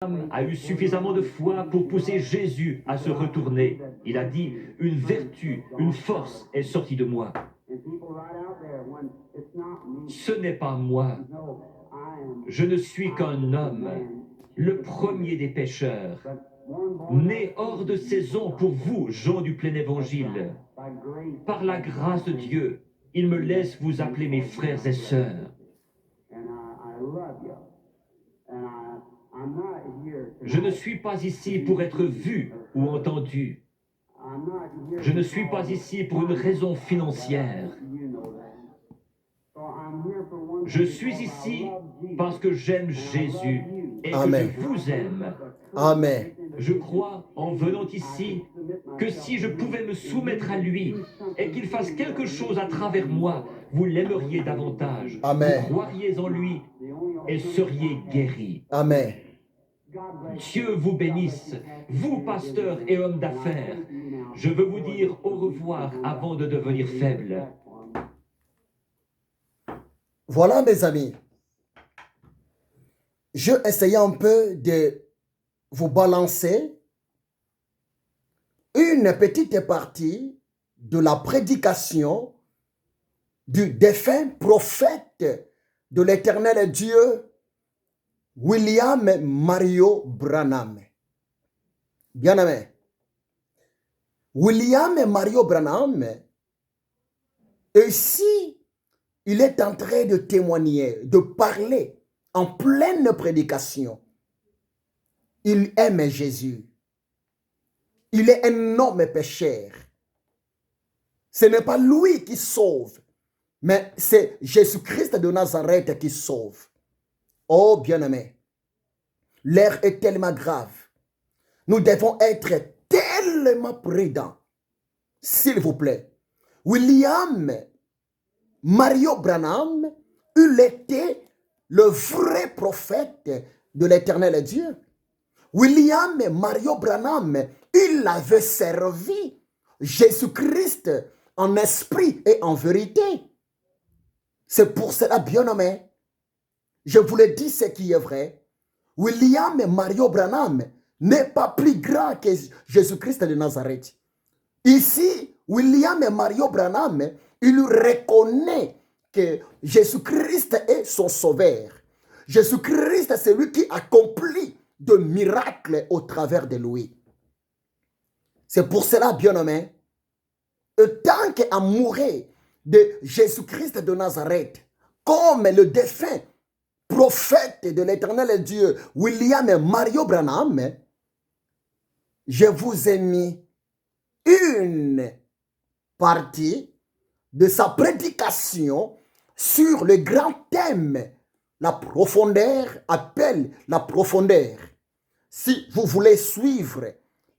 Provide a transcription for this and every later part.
Abraham a eu suffisamment de foi pour pousser Jésus à se retourner. Il a dit, une vertu, une force est sortie de moi. Ce n'est pas moi. Je ne suis qu'un homme, le premier des pécheurs, né hors de saison pour vous, gens du plein évangile. Par la grâce de Dieu, il me laisse vous appeler mes frères et sœurs. Je ne suis pas ici pour être vu ou entendu. Je ne suis pas ici pour une raison financière. Je suis ici parce que j'aime Jésus et Amen. que je vous aime. Amen. Je crois, en venant ici, que si je pouvais me soumettre à lui et qu'il fasse quelque chose à travers moi, vous l'aimeriez davantage. Amen. Vous croiriez en lui et seriez guéris. Amen. Dieu vous bénisse, vous, pasteurs et hommes d'affaires. Je veux vous dire au revoir avant de devenir faible. Voilà, mes amis. Je essayais un peu de vous balancer une petite partie de la prédication du défunt prophète de l'Éternel Dieu, William Mario Branham. Bien aimé. William Mario Branham, ici, il est en train de témoigner, de parler en pleine prédication. Il aime Jésus. Il est un homme pécheur. Ce n'est pas lui qui sauve, mais c'est Jésus-Christ de Nazareth qui sauve. Oh bien-aimé, l'air est tellement grave. Nous devons être tellement prudents. S'il vous plaît. William Mario Branham, il était le vrai prophète de l'Éternel Dieu. William Mario Branham, il avait servi Jésus-Christ en esprit et en vérité. C'est pour cela, bien-aimé, je vous le dis ce qui est vrai. William Mario Branham n'est pas plus grand que Jésus-Christ de Nazareth. Ici, William Mario Branham, il reconnaît que Jésus-Christ est son sauveur. Jésus-Christ, c'est lui qui accomplit de miracles au travers de lui. C'est pour cela, bien-aimé, tant qu'amoureux de Jésus-Christ de Nazareth, comme le défunt prophète de l'Éternel Dieu, William Mario Branham, je vous ai mis une partie de sa prédication sur le grand thème, la profondeur appelle la profondeur. Si vous voulez suivre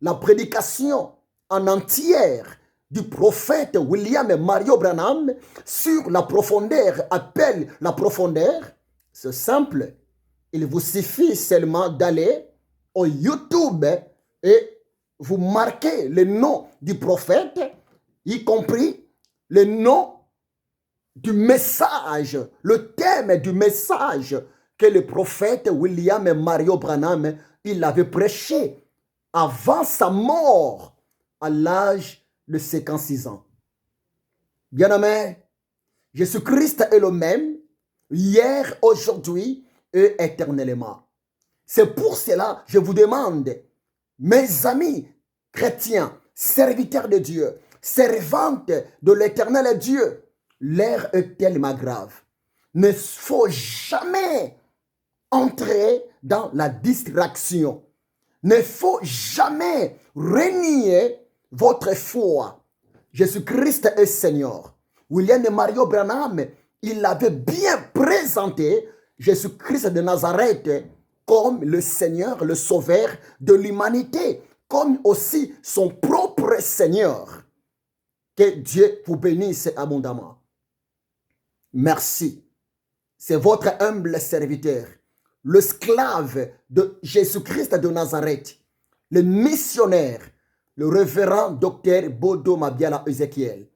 la prédication en entière du prophète William Mario Branham sur la profondeur appelle la profondeur, c'est simple. Il vous suffit seulement d'aller au YouTube et vous marquez le nom du prophète, y compris le nom du message, le thème du message que le prophète William Mario Branham il avait prêché avant sa mort à l'âge de 56 ans. Bien-aimé, Jésus-Christ est le même hier, aujourd'hui et éternellement. C'est pour cela que je vous demande, mes amis chrétiens, serviteurs de Dieu, servantes de l'éternel Dieu, l'air est tellement grave. Ne faut jamais entrer dans la distraction. Ne faut jamais renier votre foi. Jésus-Christ est Seigneur. William Mario Branham, il avait bien présenté Jésus-Christ de Nazareth comme le Seigneur, le Sauveur de l'humanité, comme aussi son propre Seigneur. Que Dieu vous bénisse abondamment. Merci. C'est votre humble serviteur, le esclave de Jésus-Christ de Nazareth, le missionnaire, le révérend docteur Bodo Mabiala Ézéchiel,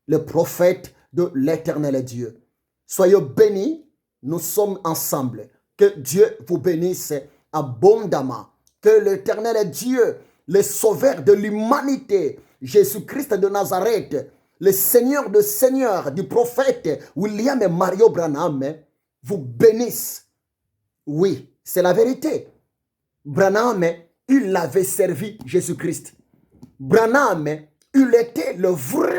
le prophète de l'Éternel Dieu. Soyez bénis, nous sommes ensemble. Que Dieu vous bénisse abondamment. Que l'Éternel Dieu, le Sauveur de l'humanité, Jésus-Christ de Nazareth, le Seigneur de Seigneurs, du prophète William et Mario Branham, vous bénisse. Oui, c'est la vérité. Branham, il avait servi Jésus-Christ. Branham, il était le vrai